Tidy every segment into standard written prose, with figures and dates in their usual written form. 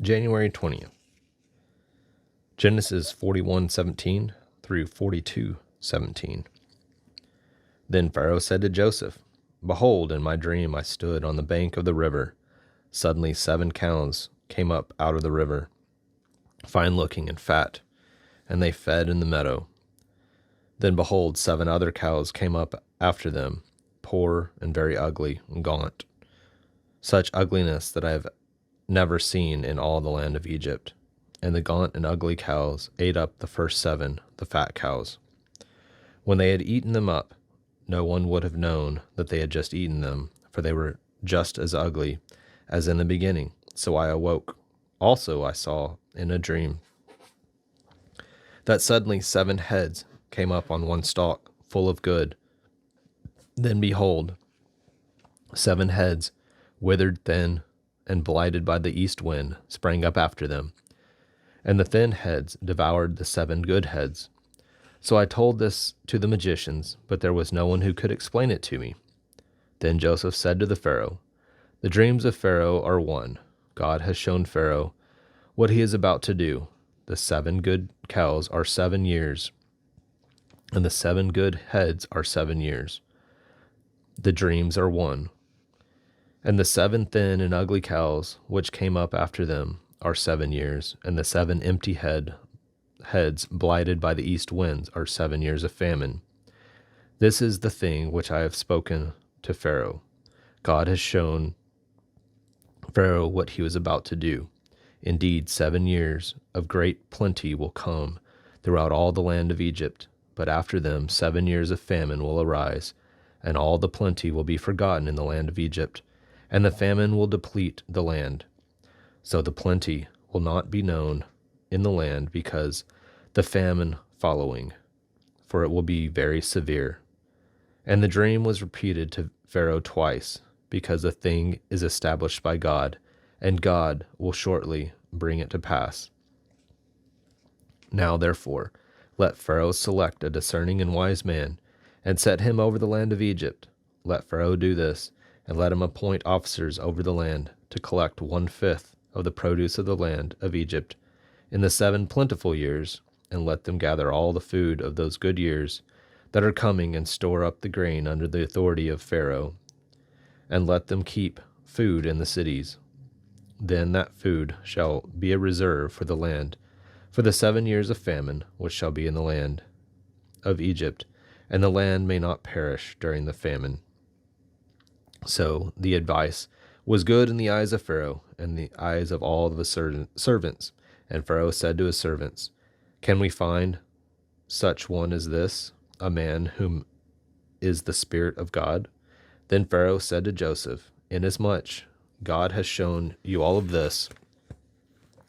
January 20th. Genesis 41:17 through 42:17. Then Pharaoh said to Joseph, "Behold, in my dream I stood on the bank of the river. Suddenly 7 cows came up out of the river, fine-looking and fat, and they fed in the meadow. Then behold, 7 other cows came up after them, poor and very ugly and gaunt, such ugliness that I have never seen in all the land of Egypt. And the gaunt and ugly cows ate up the first 7, the fat cows. When they had eaten them up, no one would have known that they had just eaten them, for they were just as ugly as in the beginning. So I awoke. Also I saw in a dream that suddenly 7 heads came up on one stalk, full of good. Then behold, 7 heads, withered, thin, and blighted by the east wind, sprang up after them. And the thin heads devoured the 7 good heads. So I told this to the magicians, but there was no one who could explain it to me. Then Joseph said to the Pharaoh, "The dreams of Pharaoh are one. God has shown Pharaoh what he is about to do. The 7 good cows are 7 years, and the 7 good heads are 7 years. The dreams are one. And the 7 thin and ugly cows, which came up after them, are 7 years, and the 7 empty heads blighted by the east winds are 7 years of famine. This is the thing which I have spoken to Pharaoh. God has shown Pharaoh what he was about to do. Indeed, 7 years of great plenty will come throughout all the land of Egypt, but after them 7 years of famine will arise, and all the plenty will be forgotten in the land of Egypt, and the famine will deplete the land. So the plenty will not be known in the land because the famine following, for it will be very severe." And the dream was repeated to Pharaoh twice, because the thing is established by God, and God will shortly bring it to pass. Now therefore, let Pharaoh select a discerning and wise man, and set him over the land of Egypt. Let Pharaoh do this, and let him appoint officers over the land to collect 1/5 of the produce of the land of Egypt in the 7 plentiful years, and let them gather all the food of those good years that are coming and store up the grain under the authority of Pharaoh, and let them keep food in the cities. Then that food shall be a reserve for the land, for the 7 years of famine which shall be in the land of Egypt, and the land may not perish during the famine. So the advice was good in the eyes of Pharaoh and the eyes of all of his servants. And Pharaoh said to his servants, "Can we find such one as this, a man whom is the Spirit of God?" Then Pharaoh said to Joseph, "Inasmuch God has shown you all of this,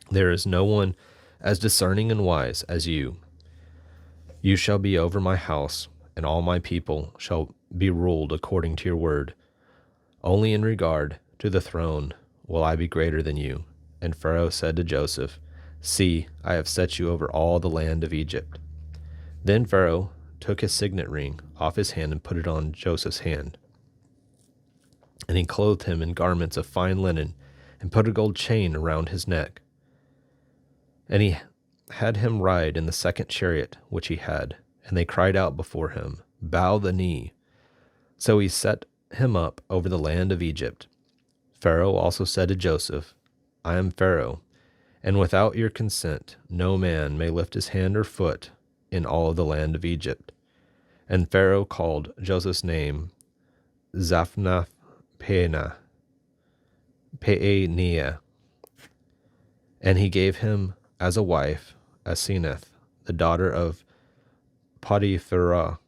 there is no one as discerning and wise as you. You shall be over my house, and all my people shall be ruled according to your word. Only in regard to the throne will I be greater than you." And Pharaoh said to Joseph, "See, I have set you over all the land of Egypt." Then Pharaoh took his signet ring off his hand and put it on Joseph's hand. And he clothed him in garments of fine linen and put a gold chain around his neck. And he had him ride in the 2nd chariot which he had. And they cried out before him, "Bow the knee." So he set him up over the land of Egypt. Pharaoh also said to Joseph, "I am Pharaoh, and without your consent no man may lift his hand or foot in all of the land of Egypt." And Pharaoh called Joseph's name Zaphnath-Paaneah, and he gave him as a wife Asenath, the daughter of Potiphera,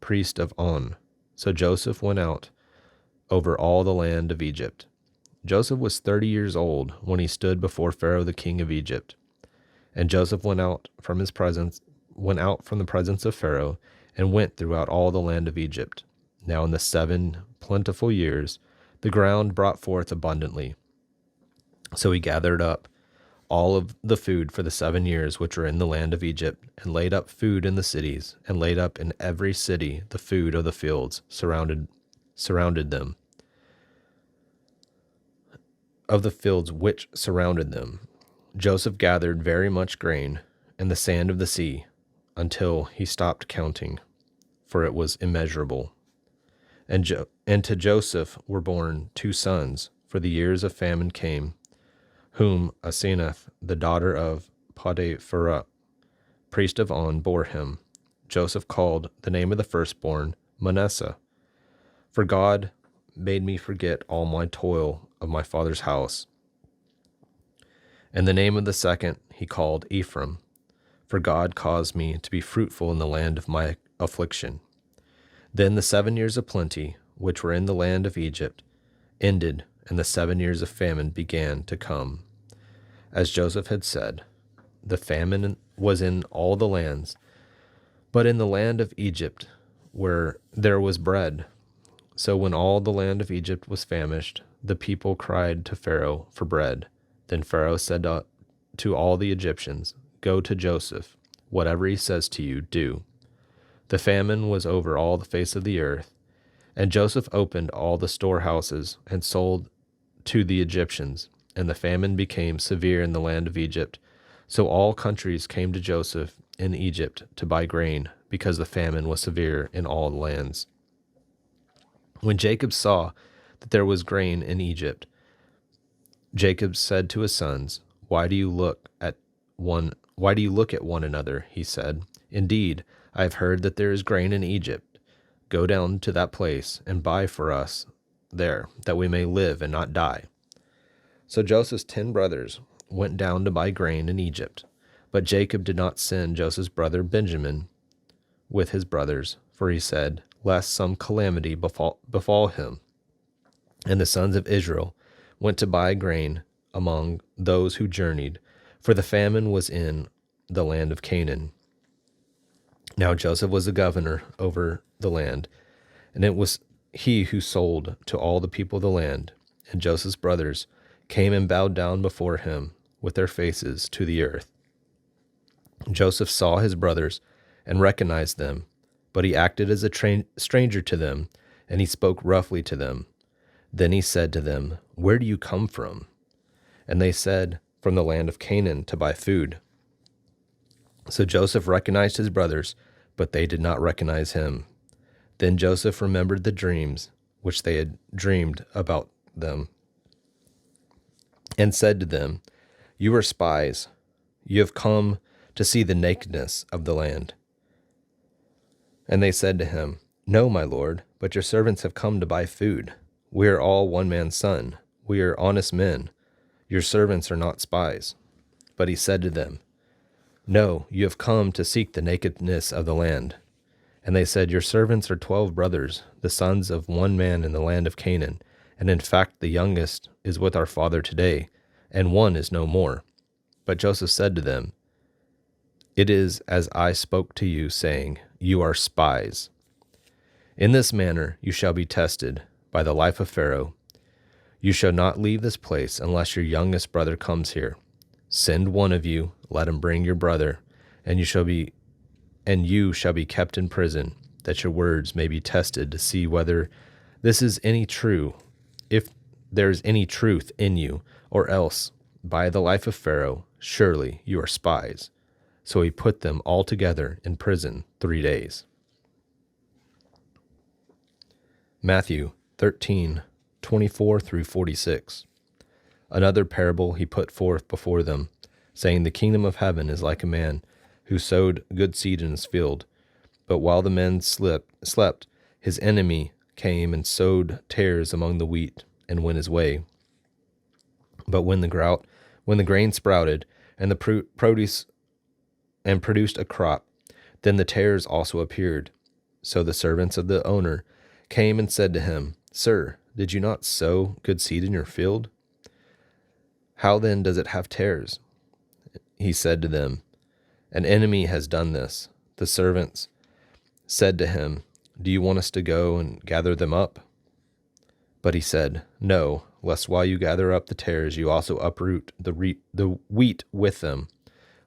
priest of On. So Joseph went out over all the land of Egypt. Joseph was 30 years old when he stood before Pharaoh the king of Egypt. And Joseph went out from the presence of Pharaoh, and went throughout all the land of Egypt. Now in the 7 plentiful years the ground brought forth abundantly. So he gathered up all of the food for the 7 years which were in the land of Egypt, and laid up food in the cities, and laid up in every city the food of the fields surrounded them. of the fields which surrounded them. Joseph gathered very much grain and the sand of the sea until he stopped counting, for it was immeasurable. And to Joseph were born 2 sons, for the years of famine came, whom Asenath, the daughter of Potiphera, priest of On, bore him. Joseph called the name of the firstborn Manasseh, for God made me forget all my toil of my father's house. And the name of the second he called Ephraim, for God caused me to be fruitful in the land of my affliction. Then the 7 years of plenty, which were in the land of Egypt, ended, and the 7 years of famine began to come. As Joseph had said, the famine was in all the lands, but in the land of Egypt, where there was bread. So when all the land of Egypt was famished, the people cried to Pharaoh for bread. Then Pharaoh said to all the Egyptians, "Go to Joseph. Whatever he says to you, do." The famine was over all the face of the earth, and Joseph opened all the storehouses and sold to the Egyptians, and the famine became severe in the land of Egypt. So all countries came to Joseph in Egypt to buy grain, because the famine was severe in all lands. When Jacob saw that there was grain in Egypt, Jacob said to his sons, Why do you look at one another?" He said, "Indeed, I have heard that there is grain in Egypt. Go down to that place and buy for us there, that we may live and not die." So Joseph's 10 brothers went down to buy grain in Egypt. But Jacob did not send Joseph's brother Benjamin with his brothers, for he said, lest some calamity befall him. And the sons of Israel went to buy grain among those who journeyed, for the famine was in the land of Canaan. Now Joseph was the governor over the land, and it was he who sold to all the people of the land. And Joseph's brothers came and bowed down before him with their faces to the earth. Joseph saw his brothers and recognized them, but he acted as a stranger to them, and he spoke roughly to them. Then he said to them, "Where do you come from?" And they said, "From the land of Canaan to buy food." So Joseph recognized his brothers, but they did not recognize him. Then Joseph remembered the dreams which they had dreamed about them, and said to them, "You are spies. You have come to see the nakedness of the land." And they said to him, "No, my lord, but your servants have come to buy food. We are all one man's son. We are honest men. Your servants are not spies." But he said to them, "No, you have come to seek the nakedness of the land." And they said, "Your servants are 12 brothers, the sons of one man in the land of Canaan, and in fact the youngest is with our father today, and one is no more." But Joseph said to them, "It is as I spoke to you, saying, You are spies. In this manner you shall be tested by the life of Pharaoh. You shall not leave this place unless your youngest brother comes here. Send one of you, let him bring your brother, and you shall be kept in prison, that your words may be tested to see whether this is any true, if there is any truth in you, or else, by the life of Pharaoh, surely you are spies." So he put them all together in prison 3 days. Matthew 13:24 through 46. Another parable he put forth before them, saying, "The kingdom of heaven is like a man who sowed good seed in his field. But while the men slept, his enemy came and sowed tares among the wheat and went his way. But when the grain sprouted and the produce and produced a crop, then the tares also appeared. So the servants of the owner came and said to him, 'Sir, did you not sow good seed in your field? How then does it have tares?' He said to them, 'An enemy has done this.' The servants said to him, 'Do you want us to go and gather them up?' But he said, 'No, lest while you gather up the tares you also uproot the wheat with them.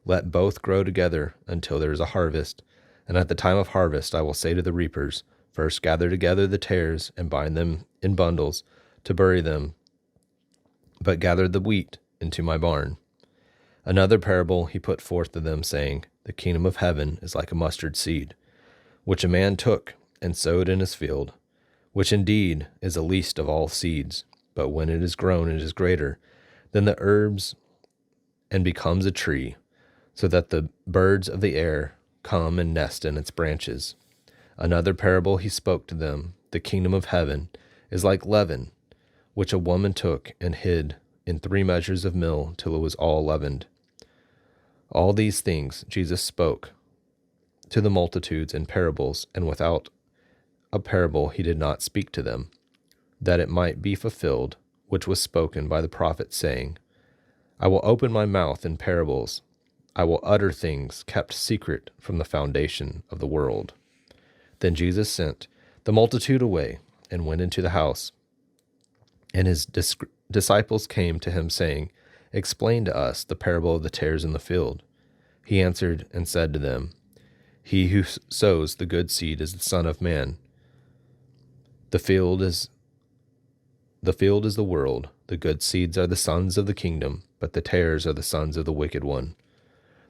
Let both grow together until there is a harvest. And at the time of harvest I will say to the reapers, First gather together the tares and bind them in bundles to bury them, but gathered the wheat into my barn. Another parable he put forth to them, saying, The kingdom of heaven is like a mustard seed, which a man took and sowed in his field, which indeed is the least of all seeds, but when it is grown, it is greater than the herbs and becomes a tree, so that the birds of the air come and nest in its branches. Another parable he spoke to them, The kingdom of heaven is like leaven, which a woman took and hid in 3 measures of meal till it was all leavened. All these things Jesus spoke to the multitudes in parables, and without a parable he did not speak to them, that it might be fulfilled, which was spoken by the prophet, saying, I will open my mouth in parables. I will utter things kept secret from the foundation of the world. Then Jesus sent the multitude away and went into the house. And his disciples came to him, saying, Explain to us the parable of the tares in the field. He answered and said to them, He who sows the good seed is the Son of Man. The field is the world. The good seeds are the sons of the kingdom, but the tares are the sons of the wicked one.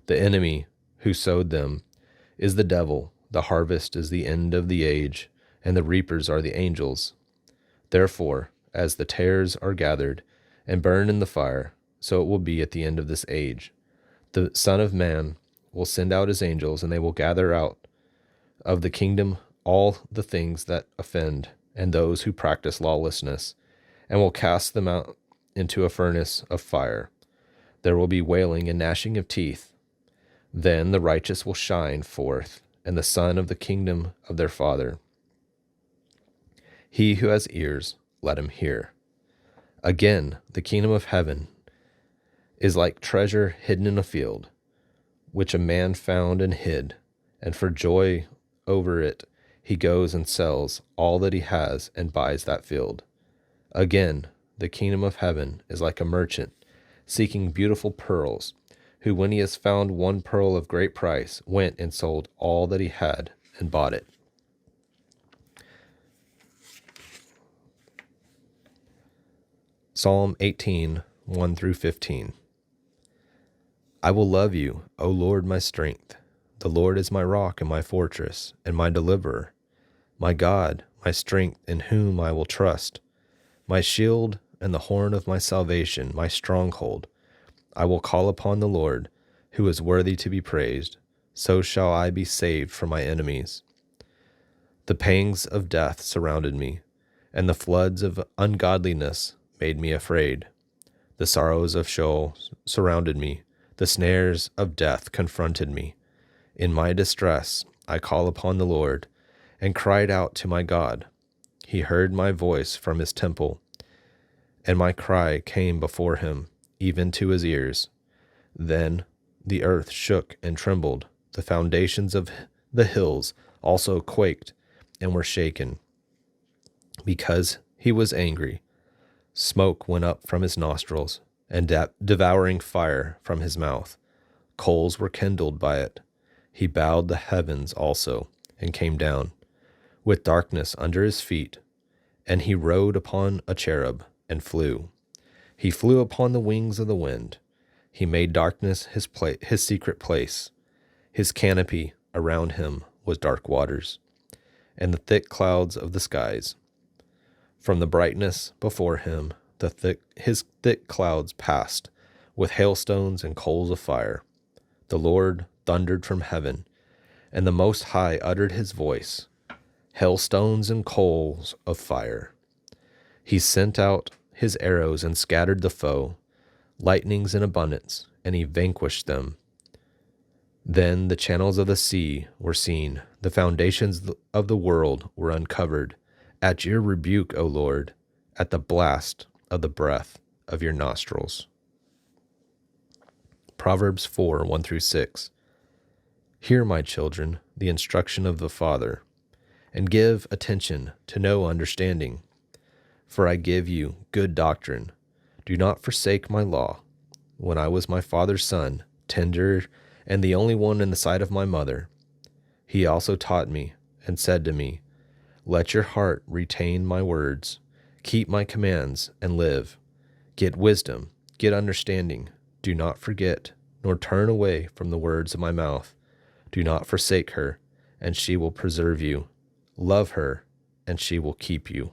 The enemy who sowed them is the devil. The harvest is the end of the age, and the reapers are the angels. Therefore, as the tares are gathered and burned in the fire, so it will be at the end of this age. The Son of Man will send out his angels, and they will gather out of the kingdom all the things that offend, and those who practice lawlessness, and will cast them out into a furnace of fire. There will be wailing and gnashing of teeth. Then the righteous will shine forth, and the Son of the kingdom of their Father. He who has ears, let him hear. Again, the kingdom of heaven is like treasure hidden in a field, which a man found and hid, and for joy over it he goes and sells all that he has and buys that field. Again, the kingdom of heaven is like a merchant seeking beautiful pearls, who, when he has found one pearl of great price, went and sold all that he had and bought it. Psalm 18, 1 through 15. I will love you, O Lord, my strength. The Lord is my rock and my fortress, and my deliverer, my God, my strength, in whom I will trust, my shield and the horn of my salvation, my stronghold. I will call upon the Lord, who is worthy to be praised. So shall I be saved from my enemies. The pangs of death surrounded me, and the floods of ungodliness made me afraid. The sorrows of Sheol surrounded me. The snares of death confronted me. In my distress, I called upon the Lord and cried out to my God. He heard my voice from his temple, and my cry came before him, even to his ears. Then the earth shook and trembled. The foundations of the hills also quaked and were shaken. Because he was angry, smoke went up from his nostrils, and devouring fire from his mouth. Coals were kindled by it. He bowed the heavens also, and came down, with darkness under his feet. And he rode upon a cherub, and flew. He flew upon the wings of the wind. He made darkness his secret place. His canopy around him was dark waters, and the thick clouds of the skies. From the brightness before him, his thick clouds passed, with hailstones and coals of fire. The Lord thundered from heaven, and the Most High uttered his voice, hailstones and coals of fire. He sent out his arrows and scattered the foe, lightnings in abundance, and he vanquished them. Then the channels of the sea were seen, the foundations of the world were uncovered. At your rebuke, O Lord, at the blast of the breath of your nostrils. Proverbs 4, 1 through 6. Hear, my children, the instruction of the Father, and give attention to know understanding. For I give you good doctrine. Do not forsake my law. When I was my father's son, tender and the only one in the sight of my mother, he also taught me and said to me, Let your heart retain my words, keep my commands and live. Get wisdom, get understanding. Do not forget, nor turn away from the words of my mouth. Do not forsake her, and she will preserve you. Love her, and she will keep you.